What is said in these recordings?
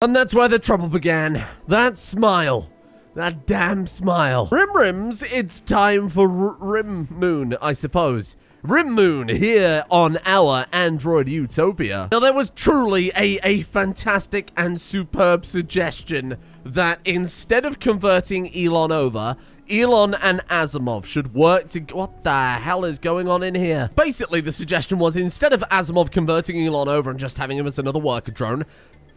And that's where the trouble began. That smile. That damn smile. Rims, it's time for Rim Moon, I suppose. Rim Moon here on our Android Utopia. Now, there was truly a fantastic and superb suggestion that instead of converting Elon over, Elon and Asimov should work to... What the hell is going on in here? Basically, the suggestion was instead of Asimov converting Elon over and just having him as another worker drone,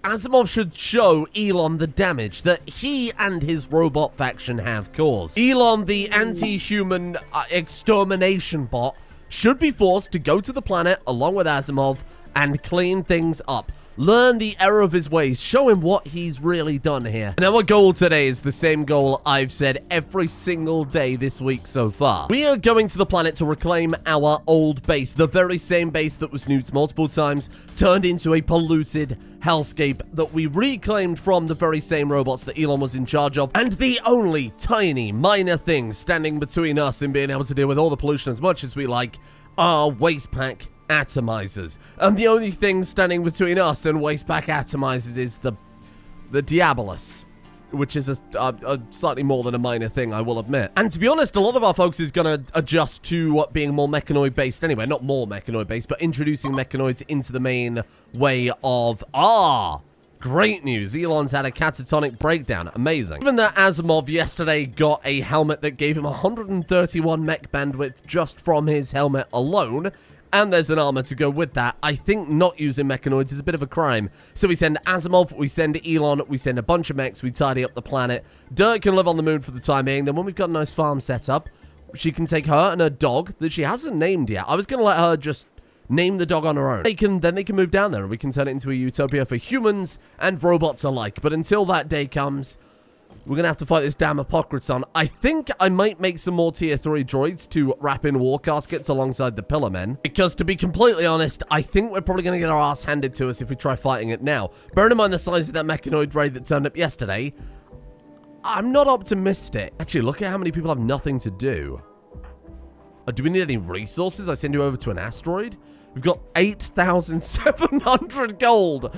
Asimov should show Elon the damage that he and his robot faction have caused. Elon, the anti-human extermination bot, should be forced to go to the planet along with Asimov and clean things up. Learn the error of his ways. Show him what he's really done here. And our goal today is the same goal I've said every single day this week so far. We are going to the planet to reclaim our old base. The very same base that was nuked multiple times, turned into a polluted hellscape that we reclaimed from the very same robots that Elon was in charge of. And the only tiny, minor thing standing between us and being able to deal with all the pollution as much as we like are waste pack atomizers. And the only thing standing between us and waste pack atomizers is the Diabolus, which is a slightly more than a minor thing, I will admit. And to be honest, a lot of our folks is going to adjust to being more mechanoid-based anyway. Not more mechanoid-based, but introducing mechanoids into the main way of... Great news. Elon's had a catatonic breakdown. Amazing. Given that Asimov yesterday got a helmet that gave him 131 mech bandwidth just from his helmet alone, and there's an armor to go with that, I think not using mechanoids is a bit of a crime. So we send Asimov, we send Elon, we send a bunch of mechs, we tidy up the planet. Dirt can live on the moon for the time being. Then when we've got a nice farm set up, she can take her and her dog that she hasn't named yet. I was going to let her just name the dog on her own. Then they can move down there and we can turn it into a utopia for humans and robots alike. But until that day comes, we're going to have to fight this damn Apocryton. I think I might make some more tier 3 droids to wrap in war caskets alongside the pillar men. Because to be completely honest, I think we're probably going to get our ass handed to us if we try fighting it now. Bearing in mind the size of that mechanoid raid that turned up yesterday, I'm not optimistic. Actually, look at how many people have nothing to do. Do we need any resources? I send you over to an asteroid. We've got 8,700 gold.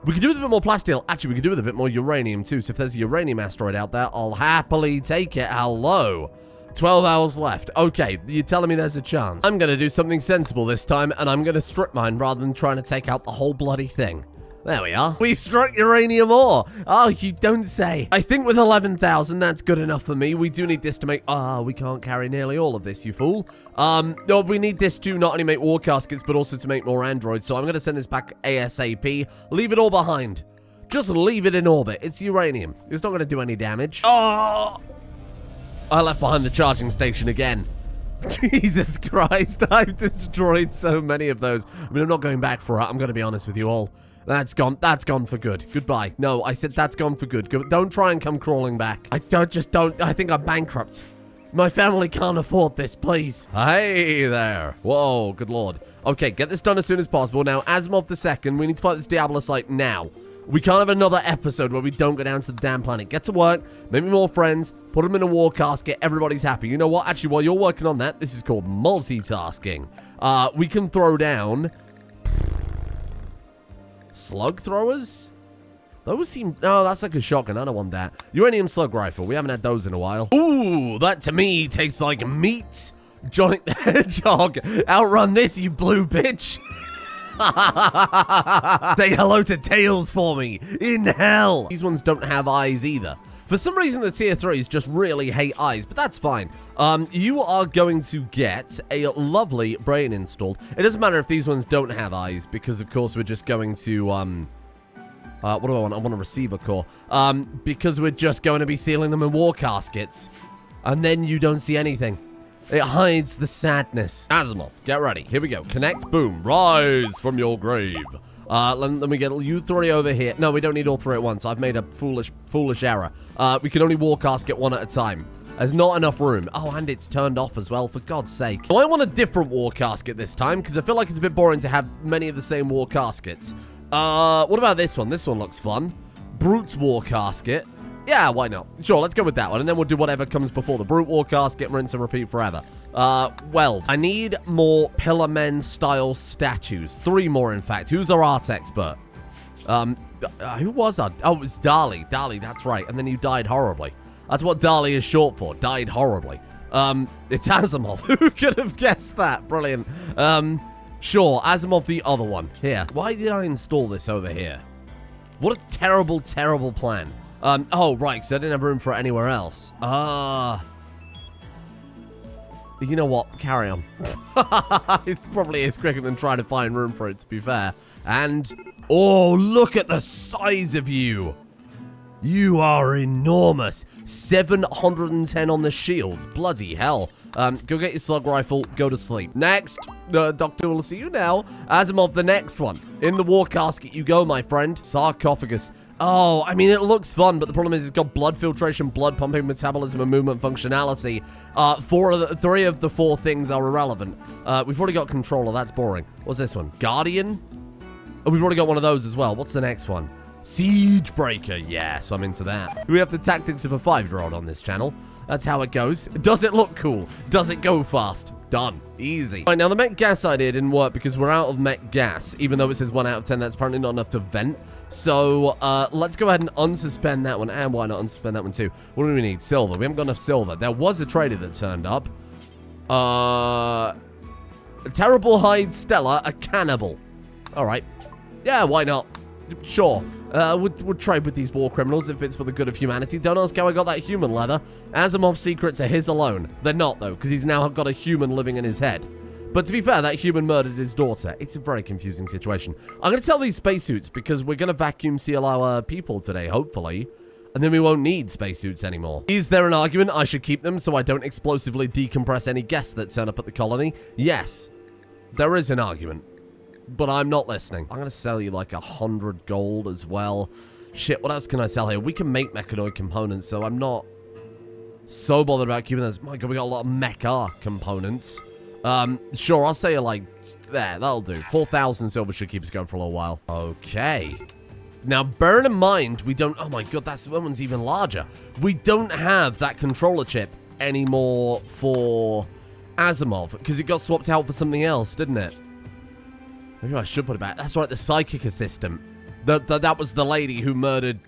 We could do with a bit more plasteel. Actually, we could do with a bit more uranium, too. So if there's a uranium asteroid out there, I'll happily take it. Hello. 12 hours left. Okay, you're telling me there's a chance. I'm going to do something sensible this time, and I'm going to strip mine rather than trying to take out the whole bloody thing. There we are. We've struck uranium ore. Oh, you don't say. I think with 11,000, that's good enough for me. We do need this to make... we can't carry nearly all of this, you fool. No, we need this to not only make war caskets, but also to make more androids. So I'm going to send this back ASAP. Leave it all behind. Just leave it in orbit. It's uranium. It's not going to do any damage. Oh! I left behind the charging station again. Jesus Christ. I've destroyed so many of those. I mean, I'm not going back for it. I'm going to be honest with you all. That's gone. That's gone for good. Goodbye. No, I said that's gone for good. Don't try and come crawling back. I think I'm bankrupt. My family can't afford this, please. Hey there. Whoa, good lord. Okay, get this done as soon as possible. Now, Asimov the second, we need to fight this Diabolus now. We can't have another episode where we don't go down to the damn planet. Get to work, make me more friends, put them in a war casket, everybody's happy. You know what? Actually, while you're working on that, this is called multitasking. We can throw down... slug throwers? Those seem... No, that's like a shotgun. I don't want that. Uranium slug rifle. We haven't had those in a while. Ooh, that to me tastes like meat. Jonic the Hedgehog. Outrun this, you blue bitch. Say hello to Tails for me. In hell. These ones don't have eyes either. For some reason, the tier 3s just really hate eyes, but that's fine. You are going to get a lovely brain installed. It doesn't matter if these ones don't have eyes, because, of course, we're just going to, what do I want? I want a receiver core. Because we're just going to be sealing them in war caskets. And then you don't see anything. It hides the sadness. Asimov, get ready. Here we go. Connect, boom. Rise from your grave. Let me get you 3 over here. No, we don't need all 3 at once. I've made a foolish error. We can only war casket 1 at a time. There's not enough room. Oh, and it's turned off as well, for God's sake. Oh, I want a different war casket this time, because I feel like it's a bit boring to have many of the same war caskets. What about this one? This one looks fun. Brute's war casket. Yeah, why not? Sure, let's go with that one, and then we'll do whatever comes before the Brute war casket, rinse and repeat forever. Weld. I need more Pillar Men style statues. 3 more, in fact. Who's our art expert? Who was that? Oh, it was Dali. Dali, that's right. And then you died horribly. That's what Dali is short for. Died horribly. It's Asimov. Who could have guessed that? Brilliant. Sure, Asimov the other one. Here. Why did I install this over here? What a terrible, terrible plan. Oh, right, because I didn't have room for it anywhere else. You know what? Carry on. It probably is quicker than trying to find room for it, to be fair. And, oh, look at the size of you. You are enormous. 710 on the shield. Bloody hell. Go get your slug rifle. Go to sleep. Next. Doctor will see you now. Asimov, the next one. In the war casket you go, my friend. Sarcophagus. Oh, I mean, it looks fun, but the problem is it's got blood filtration, blood pumping, metabolism, and movement functionality. 3 of the 4 things are irrelevant. We've already got controller. That's boring. What's this one? Guardian? Oh, we've already got one of those as well. What's the next one? Siege Breaker. Yes, I'm into that. We have the tactics of a 5-year-old on this channel. That's how it goes. Does it look cool? Does it go fast? Done. Easy. All right, now the mech gas idea didn't work because we're out of mech gas. Even though it says 1 out of 10, that's apparently not enough to vent. So, let's go ahead and unsuspend that one. And why not unsuspend that one too? What do we need? Silver. We haven't got enough silver. There was a trader that turned up. A Terrible Hide Stella, a cannibal. All right. Yeah, why not? Sure. Would trade with these war criminals if it's for the good of humanity. Don't ask how I got that human leather. Asimov's secrets are his alone. They're not, though, because he's now got a human living in his head. But to be fair, that human murdered his daughter. It's a very confusing situation. I'm going to tell these spacesuits because we're going to vacuum seal our people today, hopefully. And then we won't need spacesuits anymore. Is there an argument I should keep them so I don't explosively decompress any guests that turn up at the colony? Yes. There is an argument. But I'm not listening. I'm going to sell you like 100 gold as well. Shit, what else can I sell here? We can make mechanoid components, so I'm not so bothered about keeping those. My god, we got a lot of mecha components. Sure, I'll say like, there, that'll do. 4,000 silver should keep us going for a little while. Okay. Now, bearing in mind, we don't, oh my god, that one's even larger. We don't have that controller chip anymore for Asimov, because it got swapped out for something else, didn't it? Maybe I should put it back. That's right, the psychic assistant. That was the lady who murdered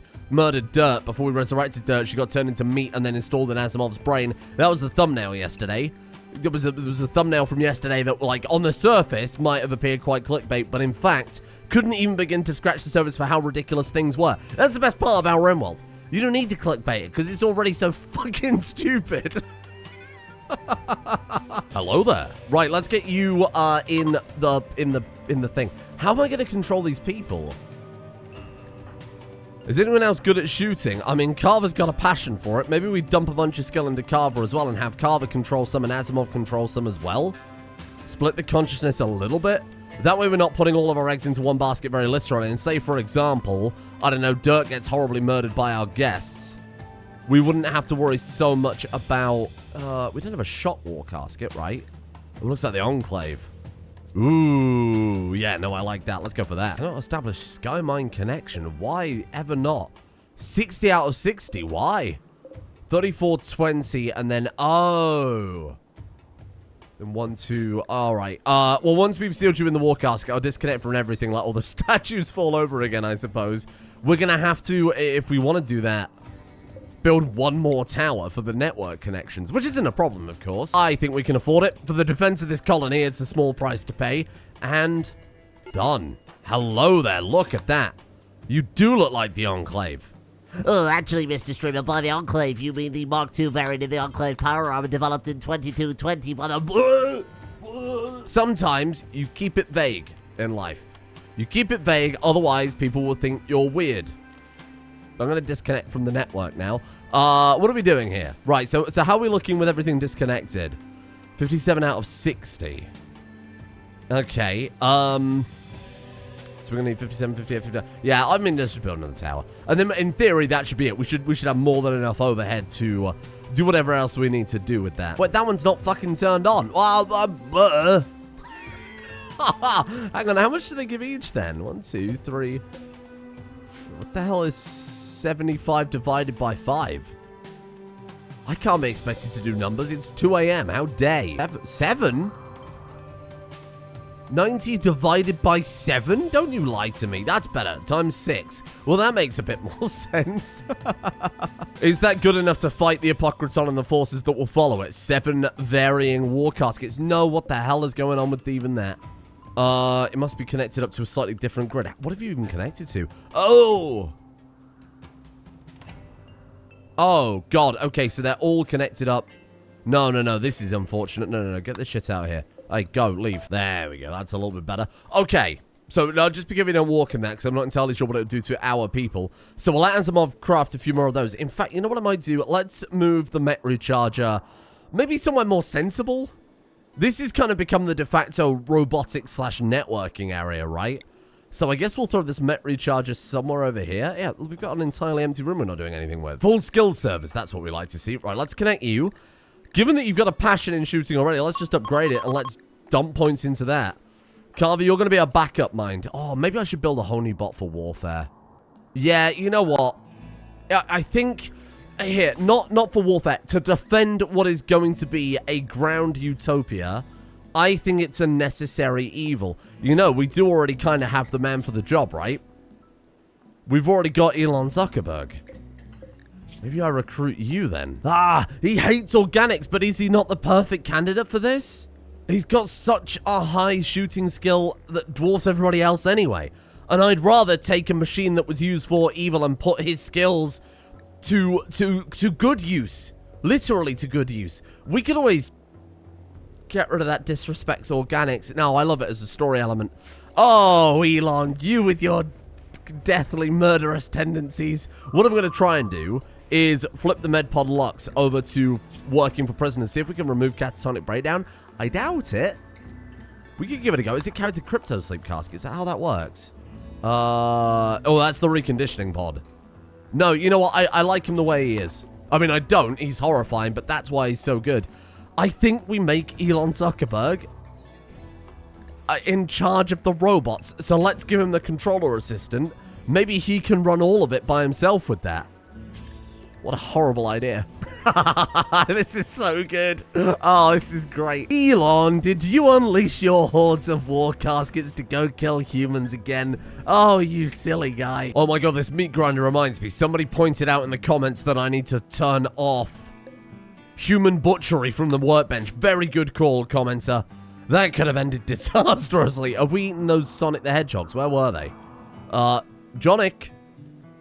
Dirt before we resurrected Dirt. She got turned into meat and then installed in Asimov's brain. That was the thumbnail yesterday. There was a thumbnail from yesterday that, like, on the surface might have appeared quite clickbait, but in fact, couldn't even begin to scratch the surface for how ridiculous things were. That's the best part about Rimworld. You don't need to clickbait it, because it's already so fucking stupid. Hello there. Right, let's get you in the thing. How am I going to control these people? Is anyone else good at shooting? I mean, Carver's got a passion for it. Maybe we dump a bunch of skill into Carver as well and have Carver control some and Asimov control some as well. Split the consciousness a little bit. That way we're not putting all of our eggs into one basket very literally. And say, for example, I don't know, Dirt gets horribly murdered by our guests. We wouldn't have to worry so much about... we don't have a shot war casket, right? It looks like the Enclave. Ooh, yeah, no, I like that. Let's go for that. Cannot establish Sky Mine connection. Why ever not? 60 out of 60. Why? 3420 and then, oh. And 1, 2, all right. Well, once we've sealed you in the war casket, I'll disconnect from everything. Let all the statues fall over again, I suppose. We're going to have to, if we want to do that, build one more tower for the network connections, which isn't a problem, of course. I think we can afford it. For the defense of this colony, it's a small price to pay. And done. Hello there. Look at that. You do look like the Enclave. Oh, actually, Mr. Streamer, by the Enclave, you mean the Mark II variant of the Enclave power armor developed in 2220 by the... Sometimes you keep it vague in life. You keep it vague, otherwise people will think you're weird. I'm going to disconnect from the network now. What are we doing here? Right, so how are we looking with everything disconnected? 57 out of 60. Okay, so we're going to need 57, 58, 59. Yeah, I mean, let's just build another tower. And then, in theory, that should be it. We should have more than enough overhead to do whatever else we need to do with that. Wait, that one's not fucking turned on. Hang on, how much do they give each then? 1, 2, 3... What the hell is 75 divided by 5? I can't be expected to do numbers. It's 2 a.m. How dare? 7? 90 divided by 7? Don't you lie to me. That's better. Times 6. Well, that makes a bit more sense. Is that good enough to fight the Apocryton and the forces that will follow it? 7 varying war caskets. No, what the hell is going on with even that? It must be connected up to a slightly different grid. What have you even connected to? Oh! Oh, God. Okay, so they're all connected up. No, no, no. This is unfortunate. No, no, no. Get this shit out of here. Hey, go. Leave. There we go. That's a little bit better. Okay. So, no, just be giving a walk in that, because I'm not entirely sure what it would do to our people. So, we'll let Asimov craft a few more of those. In fact, you know what I might do? Let's move the Met Recharger maybe somewhere more sensible. This has kind of become the de facto robotics/networking area, right? So I guess we'll throw this Met Recharger somewhere over here. Yeah, we've got an entirely empty room we're not doing anything with. Full skill service, that's what we like to see. Right, let's connect you. Given that you've got a passion in shooting already, let's just upgrade it and let's dump points into that. Carver, you're going to be a backup mind. Oh, maybe I should build a whole new bot for warfare. Yeah, you know what? I think... Here, not for warfare. To defend what is going to be a ground utopia, I think it's a necessary evil. You know, we do already kind of have the man for the job, right? We've already got Elon Zuckerberg. Maybe I recruit you then. Ah, he hates organics, but is he not the perfect candidate for this? He's got such a high shooting skill that dwarfs everybody else anyway. And I'd rather take a machine that was used for evil and put his skills... to good use. Literally to good use. We could always get rid of that disrespects organics. No, I love it as a story element. Oh, Elon, you with your deathly murderous tendencies. What I'm going to try and do is flip the MedPod Lux over to working for prisoners. See if we can remove catatonic breakdown. I doubt it. We could give it a go. Is it carried to crypto sleep cask? Is that how that works? Oh, that's the reconditioning pod. No, you know what? I like him the way he is. I mean, I don't. He's horrifying, but that's why he's so good. I think we make Elon Zuckerberg in charge of the robots. So let's give him the controller assistant. Maybe he can run all of it by himself with that. What a horrible idea. This is so good. Oh, this is great. Elon, did you unleash your hordes of war caskets to go kill humans again? Oh, you silly guy. Oh my god, this meat grinder reminds me. Somebody pointed out in the comments that I need to turn off human butchery from the workbench. Very good call, commenter. That could have ended disastrously. Have we eaten those Sonic the Hedgehogs? Where were they? Jonic.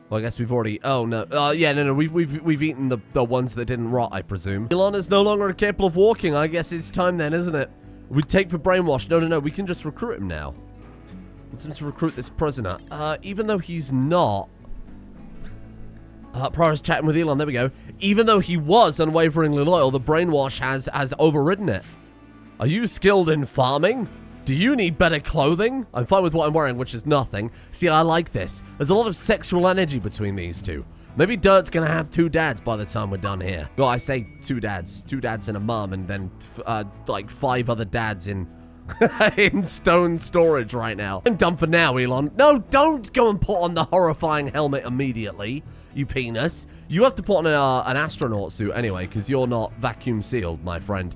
Well, I guess we've already... Oh, no. Yeah, no. We've eaten the ones that didn't rot, I presume. Elon is no longer capable of walking. I guess it's time then, isn't it? We take for brainwash. No. We can just recruit him now. Let's just recruit this prisoner. Even though he's not... Prior's chatting with Elon. There we go. Even though he was unwaveringly loyal, the brainwash has overridden it. Are you skilled in farming? Do you need better clothing? I'm fine with what I'm wearing, which is nothing. See, I like this. There's a lot of sexual energy between these two. Maybe Dirt's gonna have 2 dads by the time we're done here. Well, I say 2 dads. 2 dads and a mum, and then, like, 5 other dads in... in stone storage right now. I'm done for now, Elon. No, don't go and put on the horrifying helmet immediately, you penis. You have to put on an astronaut suit anyway, because you're not vacuum sealed, my friend.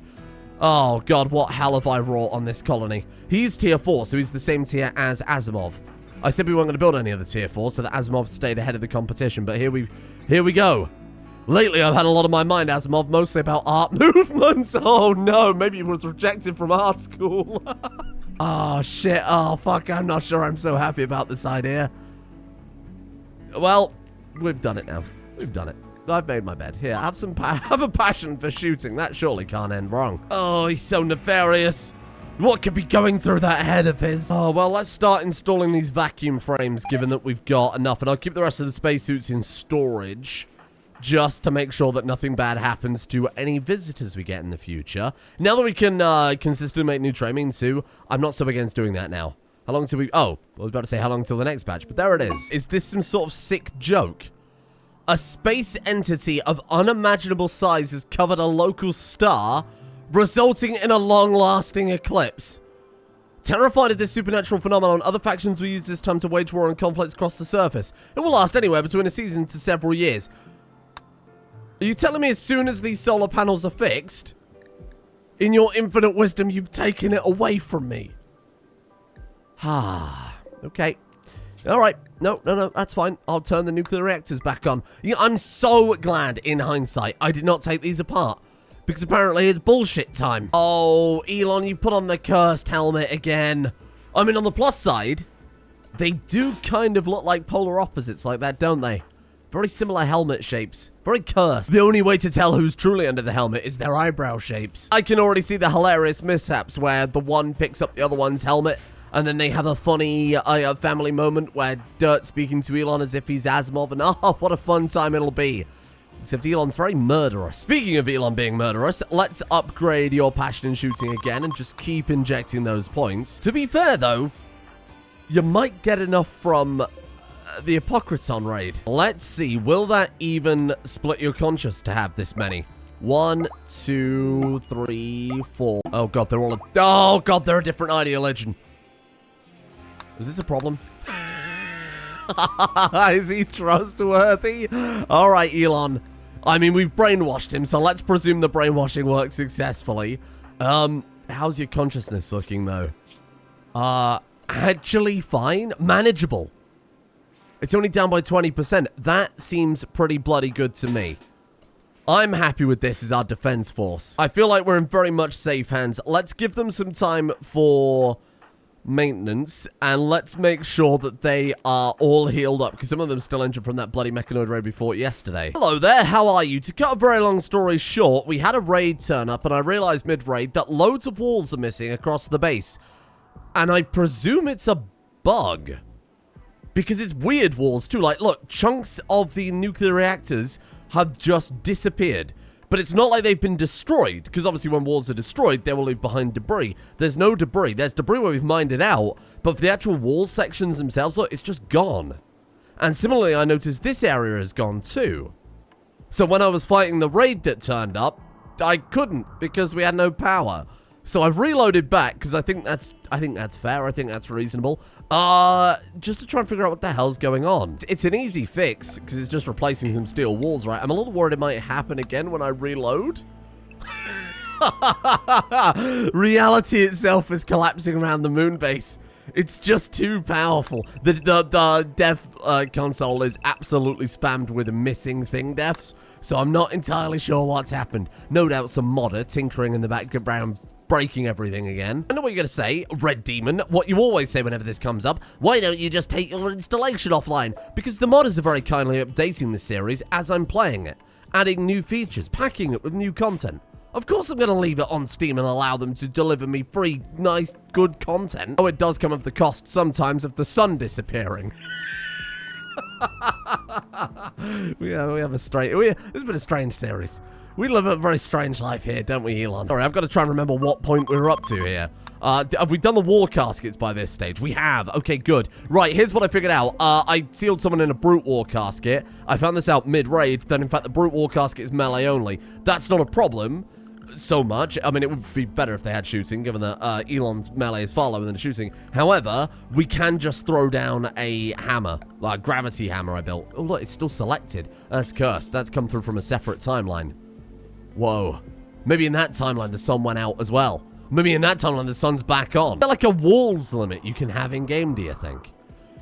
Oh, God, what hell have I wrought on this colony? He's tier 4, so he's the same tier as Asimov. I said we weren't going to build any other tier 4, so that Asimov stayed ahead of the competition, but here we go. Lately, I've had a lot on my mind, Asimov, mostly about art movements. Oh, no, maybe he was rejected from art school. Oh, shit. Oh, fuck, I'm not sure I'm so happy about this idea. Well, we've done it now. We've done it. I've made my bed. Here, have a passion for shooting. That surely can't end wrong. Oh, he's so nefarious. What could be going through that head of his? Oh, well, let's start installing these vacuum frames, given that we've got enough. And I'll keep the rest of the spacesuits in storage, just to make sure that nothing bad happens to any visitors we get in the future. Now that we can consistently make new trainings too, I'm not so against doing that now. How long till we... Oh, I was about to say how long till the next batch, but there it is. Is this some sort of sick joke? A space entity of unimaginable size has covered a local star, resulting in a long-lasting eclipse. Terrified of this supernatural phenomenon, other factions will use this time to wage war and conflicts across the surface. It will last anywhere between a season to several years. Are you telling me as soon as these solar panels are fixed, in your infinite wisdom, you've taken it away from me? Okay. All right. No, that's fine. I'll turn the nuclear reactors back on. Yeah, I'm so glad, in hindsight, I did not take these apart. Because apparently it's bullshit time. Oh, Elon, you put on the cursed helmet again. I mean, on the plus side, they do kind of look like polar opposites like that, don't they? Very similar helmet shapes. Very cursed. The only way to tell who's truly under the helmet is their eyebrow shapes. I can already see the hilarious mishaps where the one picks up the other one's helmet, and then they have a funny family moment where Dirt's speaking to Elon as if he's Asimov, and oh, what a fun time it'll be. Except Elon's very murderous. Speaking of Elon being murderous, let's upgrade your passion in shooting again and just keep injecting those points. To be fair, though, you might get enough from the Apocryton raid. Let's see, will that even split your conscience to have this many? 1, 2, 3, 4. Oh god, they're all oh god, they're a different ideology. Is this a problem? Is he trustworthy? All right, Elon. I mean, we've brainwashed him, so let's presume the brainwashing worked successfully. How's your consciousness looking, though? Actually fine. Manageable. It's only down by 20%. That seems pretty bloody good to me. I'm happy with this as our defense force. I feel like we're in very much safe hands. Let's give them some time for maintenance, and let's make sure that they are all healed up, because some of them still injured from that bloody mechanoid raid we fought yesterday. Hello there, how are you? To cut a very long story short, we had a raid turn up, and I realized mid-raid that loads of walls are missing across the base. And I presume it's a bug. Because it's weird walls too. Like, look, chunks of the nuclear reactors have just disappeared. But it's not like they've been destroyed, because obviously when walls are destroyed, they will leave behind debris. There's no debris. There's debris where we've mined it out, but for the actual wall sections themselves, look, it's just gone. And similarly, I noticed this area is gone too. So when I was fighting the raid that turned up, I couldn't, because we had no power. So I've reloaded back, because I think that's fair, I think that's reasonable. Just to try and figure out what the hell's going on. It's an easy fix, because it's just replacing some steel walls, right? I'm a little worried it might happen again when I reload. Reality itself is collapsing around the moon base. It's just too powerful. The dev console is absolutely spammed with missing thing deaths, so I'm not entirely sure what's happened. No doubt some modder tinkering in the background, breaking everything again. I know what you're going to say, Red Demon, what you always say whenever this comes up. Why don't you just take your installation offline? Because the modders are very kindly updating this series as I'm playing it, adding new features, packing it with new content. Of course I'm going to leave it on Steam and allow them to deliver me free, nice, good content. Oh, it does come at the cost sometimes of the sun disappearing. we have a strange... It's been a strange series. We live a very strange life here, don't we, Elon? Sorry, I've got to try and remember what point we're up to here. Have we done the war caskets by this stage? We have. Okay, good. Right, here's what I figured out. I sealed someone in a brute war casket. I found this out mid-raid. Then, in fact, the brute war casket is melee only. That's not a problem so much. I mean, it would be better if they had shooting, given that Elon's melee is far lower than shooting. However, we can just throw down a hammer, like a gravity hammer I built. Oh, look, it's still selected. That's cursed. That's come through from a separate timeline. Whoa. Maybe in that timeline the sun went out as well. Maybe in that timeline the sun's back on. Is there like a walls limit you can have in game, do you think?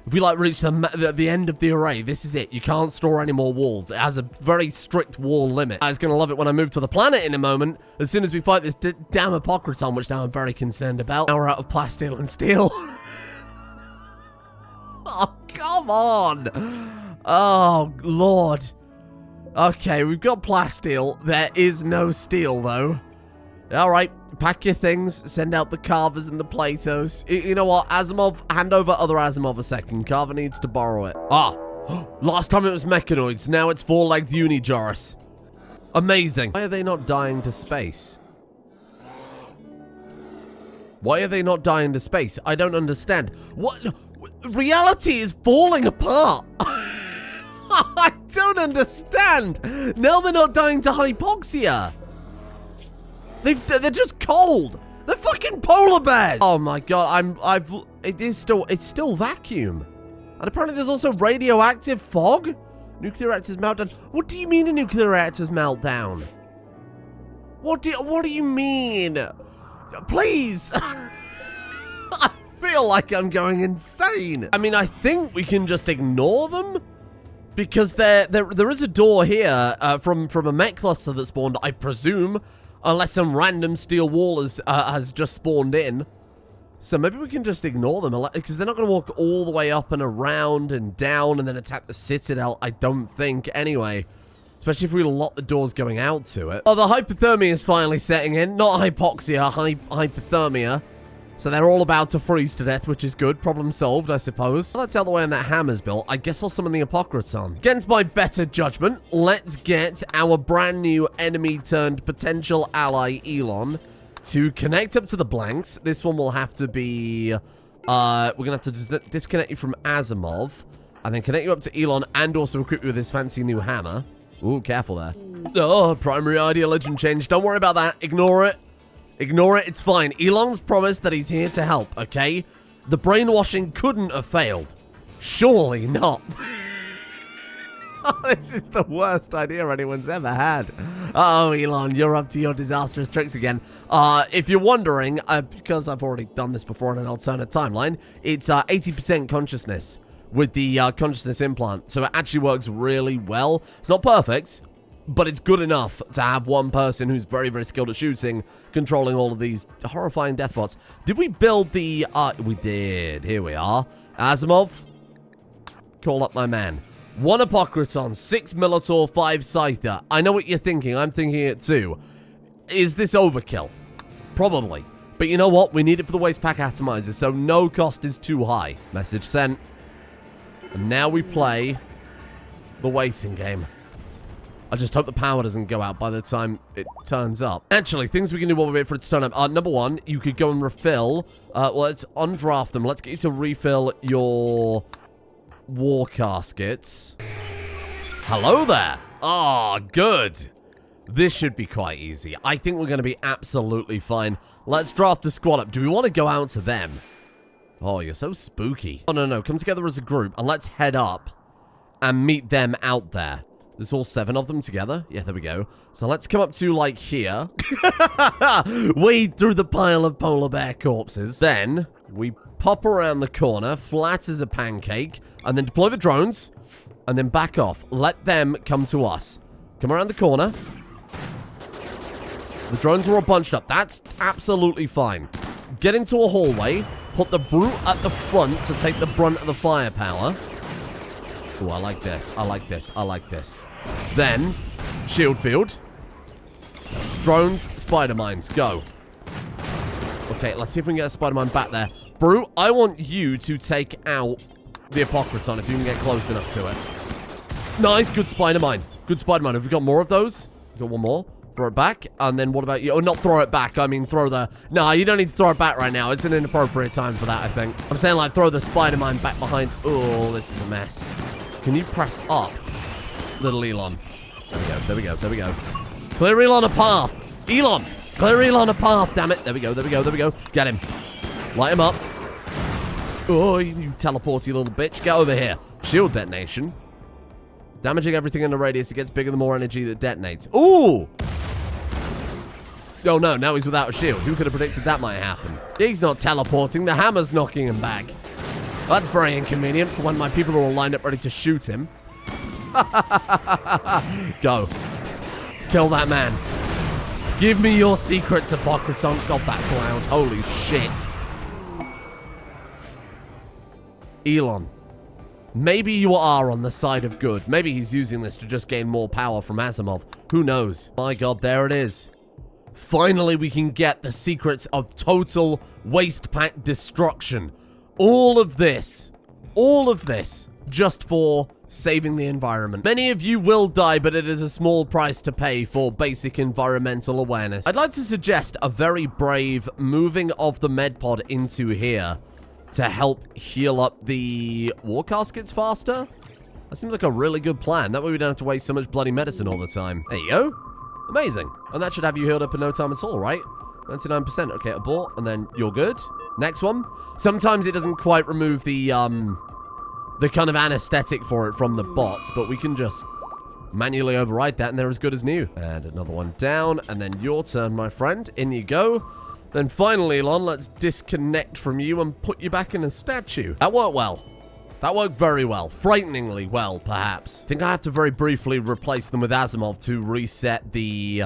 If we like reach the end of the array, this is it. You can't store any more walls. It has a very strict wall limit. I was going to love it when I move to the planet in a moment. As soon as we fight this damn Apocryton, which now I'm very concerned about. Now we're out of plasteel and steel. Oh, come on. Oh, Lord. Okay, we've got plasteel. There is no steel, though. Alright, pack your things. Send out the carvers and the Platos. You know what? Asimov, hand over other Asimov a second. Carver needs to borrow it. Ah, last time it was mechanoids. Now it's four-legged Unijoris. Amazing. Why are they not dying to space? Why are they not dying to space? I don't understand. What? Reality is falling apart. I don't understand. Now they're not dying to hypoxia. They're just cold. They're fucking polar bears. Oh my god, it's still vacuum. And apparently there's also radioactive fog. Nuclear reactors meltdown. What do you mean a nuclear reactor's meltdown? What do you mean? Please. I feel like I'm going insane. I mean, I think we can just ignore them. Because there is a door here from a mech cluster that spawned, I presume. Unless some random steel wall has just spawned in. So maybe we can just ignore them. Because they're not going to walk all the way up and around and down and then attack the Citadel, I don't think. Anyway. Especially if we lock the doors going out to it. Oh, the hypothermia is finally setting in. Not hypoxia, hypothermia. So they're all about to freeze to death, which is good. Problem solved, I suppose. Well, that's out the way when that hammer's built. I guess I'll summon the Apocryton. Against my better judgment, let's get our brand new enemy turned potential ally, Elon, to connect up to the blanks. This one will have to be... we're going to have to disconnect you from Asimov. And then connect you up to Elon and also equip you with this fancy new hammer. Ooh, careful there. Oh, primary ID legend change. Don't worry about that. Ignore it. Ignore it, it's fine. Elon's promised that he's here to help, okay? The brainwashing couldn't have failed. Surely not. This is the worst idea anyone's ever had. Uh-oh, Elon, you're up to your disastrous tricks again. If you're wondering, because I've already done this before in an alternate timeline, it's 80% consciousness with the consciousness implant. So it actually works really well. It's not perfect, but it's good enough to have one person who's very, very skilled at shooting, controlling all of these horrifying deathbots. Did we build the... we did. Here we are. Asimov, call up my man. 1 Apocryton, 6 Militor, 5 Scyther. I know what you're thinking. I'm thinking it too. Is this overkill? Probably. But you know what? We need it for the waste pack atomizer, so no cost is too high. Message sent. And now we play the waiting game. I just hope the power doesn't go out by the time it turns up. Actually, things we can do while we wait for it to turn up. Number 1, you could go and refill. Well, let's undraft them. Let's get you to refill your war caskets. Hello there. Oh, good. This should be quite easy. I think we're going to be absolutely fine. Let's draft the squad up. Do we want to go out to them? Oh, you're so spooky. Oh, no. Come together as a group and let's head up and meet them out there. There's all 7 of them together. Yeah, there we go. So let's come up to, like, here. Wade through the pile of polar bear corpses. Then we pop around the corner, flat as a pancake, and then deploy the drones, and then back off. Let them come to us. Come around the corner. The drones are all bunched up. That's absolutely fine. Get into a hallway. Put the brute at the front to take the brunt of the firepower. Oh, I like this. I like this. I like this. Then, shield field. Drones, spider mines. Go. Okay, let's see if we can get a spider mine back there. Brute, I want you to take out the Apocryton if you can get close enough to it. Nice. Good spider mine. Good spider mine. Have we got more of those? Got one more. Throw it back. And then what about you? Oh, not throw it back. I mean, throw the... No, you don't need to throw it back right now. It's an inappropriate time for that, I think. I'm saying, like, throw the spider mine back behind. Oh, this is a mess. Can you press up, little Elon? There we go, there we go, there we go. Clear Elon a path. Elon, clear Elon a path, damn it. There we go, there we go, there we go. Get him. Light him up. Oh, you teleporty little bitch. Get over here. Shield detonation. Damaging everything in the radius. It gets bigger the more energy that detonates. Ooh! Oh no, now he's without a shield. Who could have predicted that might happen? He's not teleporting. The hammer's knocking him back. That's very inconvenient for when my people are all lined up ready to shoot him. Go. Kill that man. Give me your secrets, Apocryton. God, that's loud. Holy shit. Elon. Maybe you are on the side of good. Maybe he's using this to just gain more power from Asimov. Who knows? My God, there it is. Finally, we can get the secrets of total waste pack destruction. All of this, just for saving the environment. Many of you will die, but it is a small price to pay for basic environmental awareness. I'd like to suggest a very brave moving of the med pod into here to help heal up the war caskets faster. That seems like a really good plan. That way we don't have to waste so much bloody medicine all the time. There you go. Amazing. And that should have you healed up in no time at all, right? 99%. Okay, abort, and then you're good. Next one. Sometimes it doesn't quite remove the kind of anesthetic for it from the bots, but we can just manually override that, and they're as good as new. And another one down, and then your turn, my friend. In you go. Then finally, Elon, let's disconnect from you and put you back in a statue. That worked well. That worked very well. Frighteningly well, perhaps. I think I have to very briefly replace them with Asimov to reset the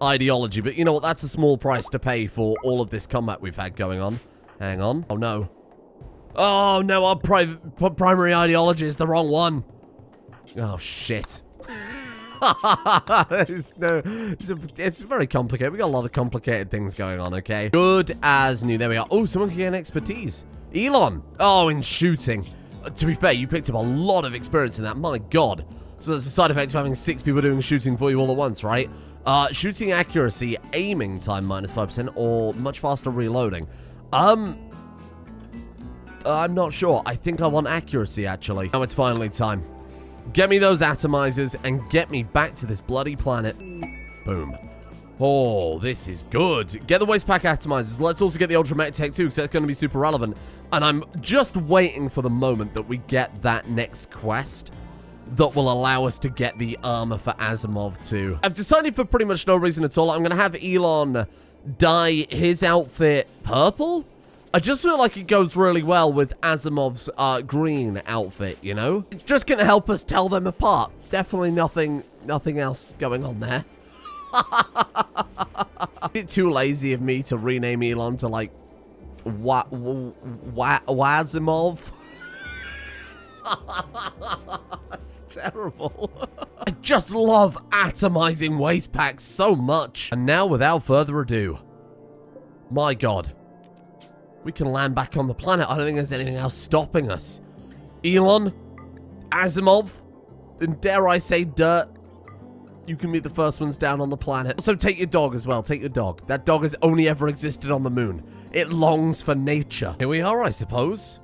ideology. But you know what? That's a small price to pay for all of this combat we've had going on. Hang on. Oh, no. Oh, no. Our primary ideology is the wrong one. Oh, shit. It's very complicated. We got a lot of complicated things going on, okay? Good as new. There we are. Oh, someone can get expertise. Elon. Oh, in shooting. To be fair, you picked up a lot of experience in that. My God. So that's the side effect of having 6 people doing shooting for you all at once, right? Shooting accuracy, aiming time -5%, or much faster reloading. I'm not sure. I think I want accuracy, actually. Now it's finally time. Get me those atomizers and get me back to this bloody planet. Boom. Oh, this is good. Get the waste pack atomizers. Let's also get the ultramech tech too, because that's going to be super relevant. And I'm just waiting for the moment that we get that next quest that will allow us to get the armor for Asimov too. I've decided for pretty much no reason at all, I'm going to have Elon dye his outfit purple. I just feel like it goes really well with Asimov's green outfit, you know? It's just going to help us tell them apart. Definitely nothing else going on there. Is it too lazy of me to rename Elon to, like, Asimov? That's terrible. I just love atomizing waste packs so much. And now, without further ado, my God. We can land back on the planet. I don't think there's anything else stopping us. Elon, Asimov, and dare I say dirt, you can be the first ones down on the planet. Also, take your dog as well. Take your dog. That dog has only ever existed on the moon. It longs for nature. Here we are, I suppose.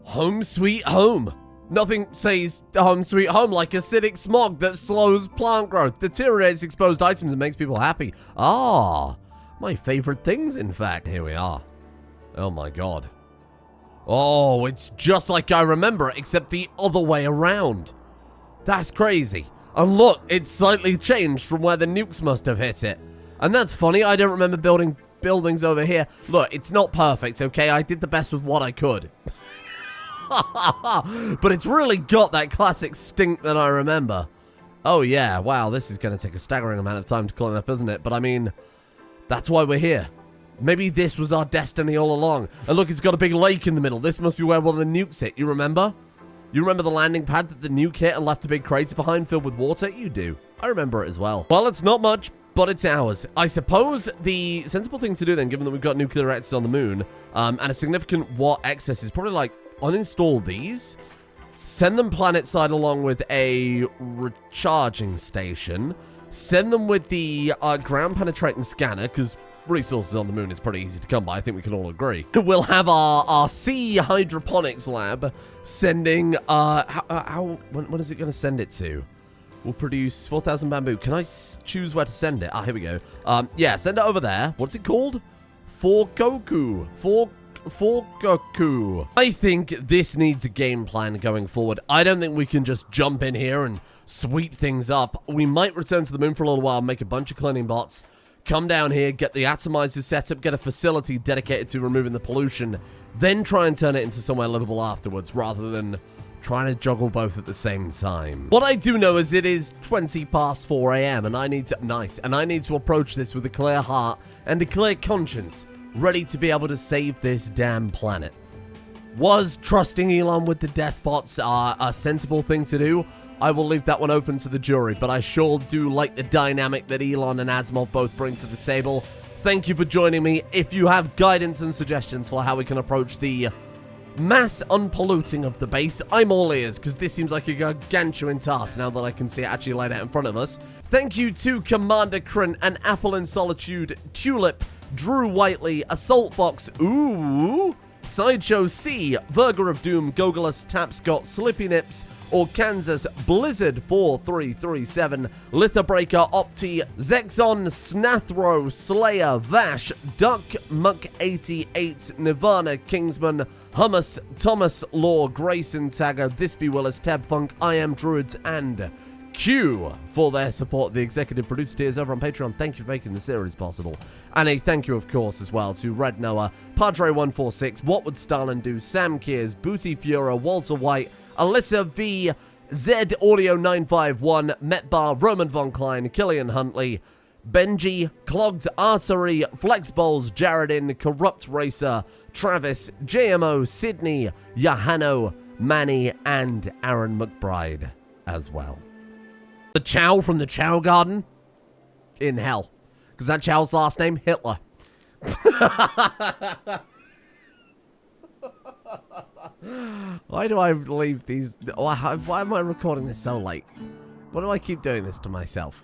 Home sweet home. Nothing says home sweet home like acidic smog that slows plant growth, deteriorates exposed items, and makes people happy. Ah, my favorite things, in fact. Here we are. Oh my God. Oh, it's just like I remember it, except the other way around. That's crazy. And look, it's slightly changed from where the nukes must have hit it. And that's funny, I don't remember building buildings over here. Look, it's not perfect, okay? I did the best with what I could. But it's really got that classic stink that I remember. Oh yeah, wow, this is going to take a staggering amount of time to clean up, isn't it? But I mean, that's why we're here. Maybe this was our destiny all along. And look, it's got a big lake in the middle. This must be where one of the nukes hit. You remember? You remember the landing pad that the nuke hit and left a big crater behind filled with water? You do. I remember it as well. Well, it's not much, but it's ours. I suppose the sensible thing to do then, given that we've got nuclear reactors on the moon, and a significant watt excess, is probably like uninstall these, send them planet side along with a recharging station, send them with the ground penetrating scanner, because resources on the moon is pretty easy to come by. I think we can all agree. We'll have our sea hydroponics lab sending, when is it going to send it to? We'll produce 4,000 bamboo. Can I choose where to send it? Ah, here we go. Yeah, send it over there. What's it called? Forgoku. Forgoku. I think this needs a game plan going forward. I don't think we can just jump in here and sweep things up. We might return to the moon for a little while, make a bunch of cleaning bots, come down here, get the atomizers set up, get a facility dedicated to removing the pollution, then try and turn it into somewhere livable afterwards, rather than trying to juggle both at the same time. What I do know is it is 20 past 4 a.m. and I need to approach this with a clear heart and a clear conscience, ready to be able to save this damn planet. Was trusting Elon with the Deathbots a sensible thing to do? I will leave that one open to the jury, but I sure do like the dynamic that Elon and Asimov both bring to the table. Thank you for joining me. If you have guidance and suggestions for how we can approach the mass unpolluting of the base, I'm all ears, because this seems like a gargantuan task now that I can see it actually laid out in front of us. Thank you to Commander Kryn, an Apple in Solitude, Tulip, Drew Whiteley, Assault Fox, ooh, Sideshow C, Virger of Doom, Gogolus, Tapscott, Slippy Nips, Kansas, Blizzard 4337, Lithobreaker, Opti, Zexon, Snathro, Slayer, Vash, Duck, Muck 88, Nirvana, Kingsman, Hummus, Thomas, Law, Grayson, Tagger, This Be Willis, Tab Funk, I Am Druids, and Hugh for their support, the executive producer tiers over on Patreon. Thank you for making the series possible. And a thank you, of course, as well to Red Noah, Padre146, What Would Stalin Do, Sam Kears, Booty Fura, Walter White, Alyssa V, Zed Audio 951, Metbar, Roman Von Klein, Killian Huntley, Benji, Clogged Artery, Flexballs, Jaredin, Corrupt Racer, Travis, JMO, Sydney, Yahano, Manny, and Aaron McBride as well. The Chow from the Chow Garden? In hell. Because that Chow's last name? Hitler. Why do I leave these... Why am I recording this so late? Why do I keep doing this to myself?